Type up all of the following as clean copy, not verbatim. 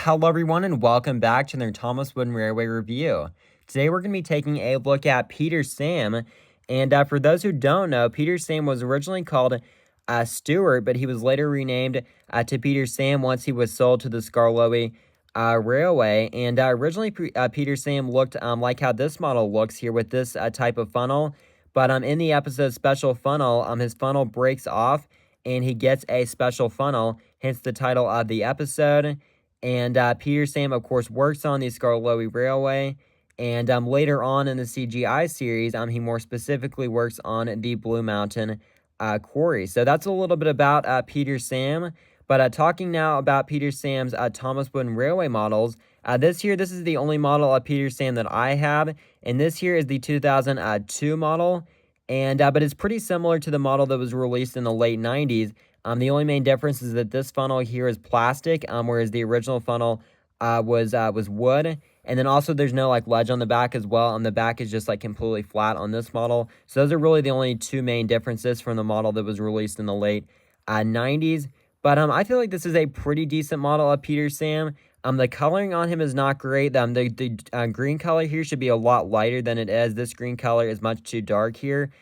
Hello everyone and welcome back to their Thomas Wooden Railway review. Today we're going to be taking a look at Peter Sam, and for those who don't know, Peter Sam was originally called Stuart, but he was later renamed to Peter Sam once he was sold to the Skarloey Railway, and originally Peter Sam looked like how this model looks here with this type of funnel, but in the episode Special Funnel, his funnel breaks off and he gets a special funnel, hence the title of the episode. And Peter Sam, of course, works on the Skarloey Railway. And later on in the CGI series, he more specifically works on the Blue Mountain Quarry. So that's a little bit about Peter Sam. But talking now about Peter Sam's Thomas Wooden Railway models, this is the only model of Peter Sam that I have. And this here is the 2002 model. And but it's pretty similar to the model that was released in the late 90s. The only main difference is that this funnel here is plastic, whereas the original funnel was wood. And then also there's no like ledge on the back as well. On the back is just like completely flat on this model. So those are really the only two main differences from the model that was released in the late 90s. But I feel like this is a pretty decent model of Peter Sam. The coloring on him is not great. The green color here should be a lot lighter than it is. This green color is much too dark here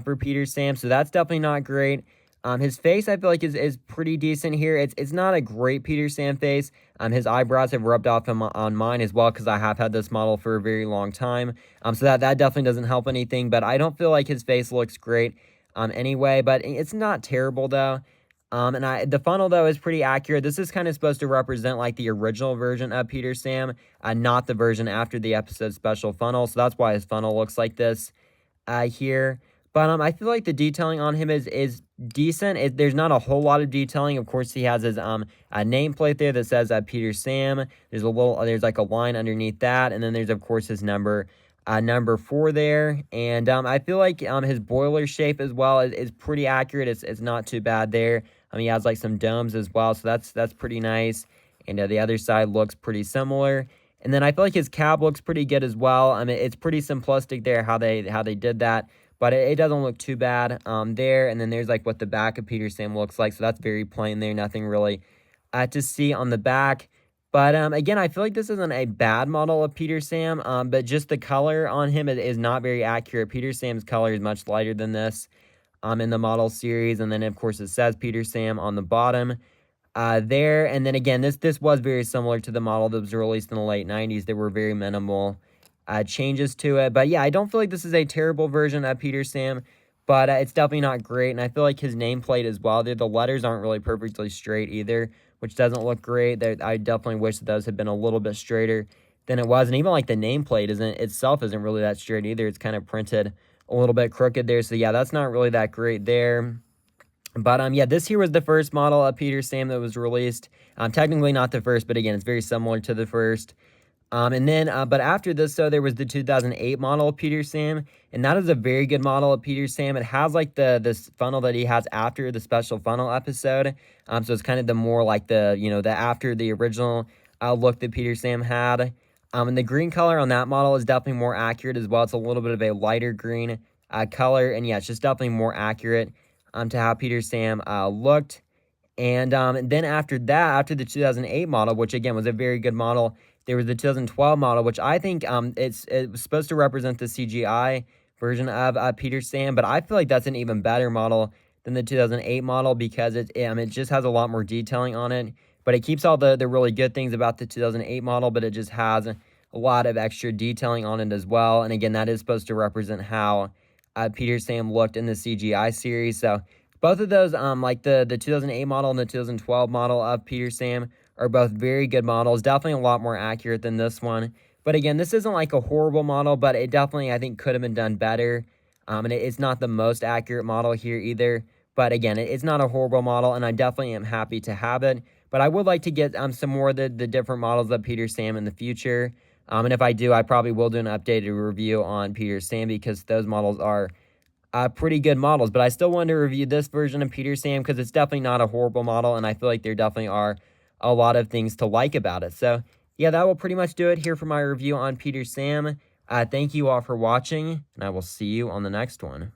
for Peter Sam. So that's definitely not great. His face, I feel like, is pretty decent here. It's not a great Peter Sam face. His eyebrows have rubbed off on mine as well because I have had this model for a very long time. So that definitely doesn't help anything. But I don't feel like his face looks great anyway. But it's not terrible, though. And the funnel, though, is pretty accurate. This is kind of supposed to represent, like, the original version of Peter Sam, not the version after the episode Special Funnel. So that's why his funnel looks like this here. But I feel like the detailing on him is decent. There's not a whole lot of detailing. Of course, he has his nameplate there that says Peter Sam. There's like a line underneath that, and then there's of course his number 4 there. And I feel like his boiler shape as well is pretty accurate. It's not too bad there. He has like some domes as well, so that's pretty nice. And the other side looks pretty similar. And then I feel like his cab looks pretty good as well. It's pretty simplistic there how they did that. But it doesn't look too bad there. And then there's like what the back of Peter Sam looks like. So that's very plain there. Nothing really to see on the back. But again, I feel like this isn't a bad model of Peter Sam. But just the color on him is not very accurate. Peter Sam's color is much lighter than this in the model series. And then, of course, it says Peter Sam on the bottom there. And then again, this was very similar to the model that was released in the late 90s. There were very minimal changes to it. But yeah, I don't feel like this is a terrible version of Peter Sam, but it's definitely not great. And I feel like his nameplate as well, the letters aren't really perfectly straight either, which doesn't look great. I definitely wish that those had been a little bit straighter than it was. And even like the nameplate isn't really that straight either. It's kind of printed a little bit crooked there. So yeah, that's not really that great there. But yeah, this here was the first model of Peter Sam that was released. Technically not the first, but again, it's very similar to the first. And then, but after this, so there was the 2008 model of Peter Sam, and that is a very good model of Peter Sam. It has like this funnel that he has after the Special Funnel episode. So it's kind of the more like the after the original look that Peter Sam had. And the green color on that model is definitely more accurate as well. It's a little bit of a lighter green color, and yeah, it's just definitely more accurate to how Peter Sam looked. And then after that, after the 2008 model, which again was a very good model, there was the 2012 model, which I think it was supposed to represent the CGI version of Peter Sam, but I feel like that's an even better model than the 2008 model because it just has a lot more detailing on it, but it keeps all the really good things about the 2008 model, but it just has a lot of extra detailing on it as well. And again, that is supposed to represent how Peter Sam looked in the CGI series. So both of those, like the 2008 model and the 2012 model of Peter Sam, are both very good models, definitely a lot more accurate than this one. But again, this isn't like a horrible model, but it definitely, I think, could have been done better. And it's not the most accurate model here either. But again, it's not a horrible model, and I definitely am happy to have it. But I would like to get some more of the different models of Peter Sam in the future. And if I do, I probably will do an updated review on Peter Sam because those models are pretty good models. But I still wanted to review this version of Peter Sam because it's definitely not a horrible model, and I feel like there definitely are a lot of things to like about it. So yeah, that will pretty much do it here for my review on Peter Sam. Thank you all for watching, and I will see you on the next one.